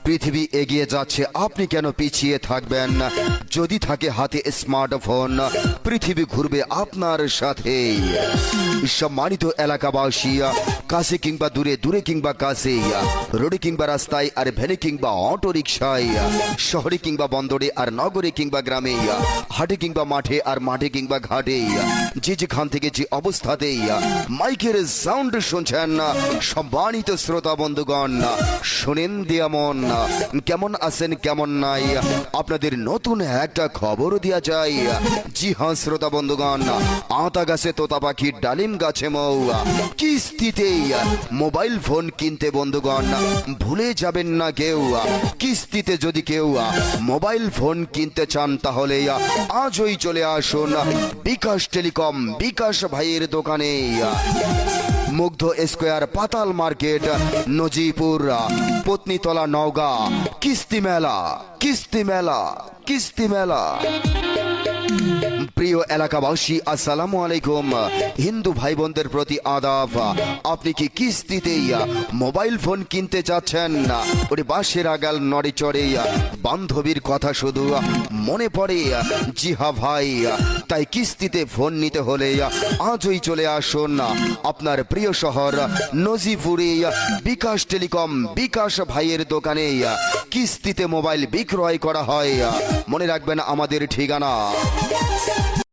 পৃথিবী এগিয়ে যাচ্ছে, আপনি কেন পিছিয়ে থাকবেন? যদি থাকে হাতে স্মার্টফোন, পৃথিবী ঘুরবে আপনার সাথে। সম্মানিত এলাকাবাসী, কাছে কিংবা দূরে, দূরে কিংবা কাছে, রোডে কিংবা রাস্তায় আর ভ্যানে কিংবা অটো রিক্সায়, শহরে কিংবা বন্দরে আর নগরে কিংবা গ্রামে, হাটে কিংবা মাঠে আর মাঠে কিংবা ঘাটে, যে যেখান থেকে যে অবস্থাতেই মাইকের সাউন্ড শুনছেন, সম্মানিত শ্রোতা বন্ধুগণ, শোনেন দিয়া মন, কেমন আছেন কেমন নাই, আপনাদের নতুন একটা খবর দেওয়া যায়। জি হ্যাঁ শ্রোতা বন্ধুগণ, আতা গাছে তোতা পাখি, ডালিম গাছে মৌ, কিস্তিতে মোবাইল ফোন কিনতে বন্ধুগণ ভুলে যাবেন না কেউ। কিস্তিতে যদি কেউ মোবাইল ফোন কিনতে চান তাহলে আজই চলে আসুন বিকাশ টেলিকম, বিকাশ ভাইয়ের দোকানে। মুগ্ধ স্কোয়ার, পাতাল মার্কেট, নজিপুর, পত্নীতলা, নওগাঁ। কিস্তি মেলা, কিস্তি মেলা, কিস্তি মেলা। প্রিয় এলাকাবাসী, আসসালামু আলাইকুম। হিন্দু ভাই বোনদের প্রতি আদাব। আপনি কি কিস্তিতেই মোবাইল ফোন কিনতে চাচ্ছেন? ওরে বাঁশের আগাল নড়ে চড়ে বান্ধবীর কথা শুধু মনে পড়ে। জি হ্যাঁ ভাই, তাই কিস্তিতে ফোন নিতে হলে আজই চলে আসুন আপনার প্রিয় শহর নজিপুরে বিকাশ টেলিকম, বিকাশ ভাইয়ের দোকানে। কিস্তিতে মোবাইল বিক্রয় করা হয়। মনে রাখবেন আমাদের ঠিকানা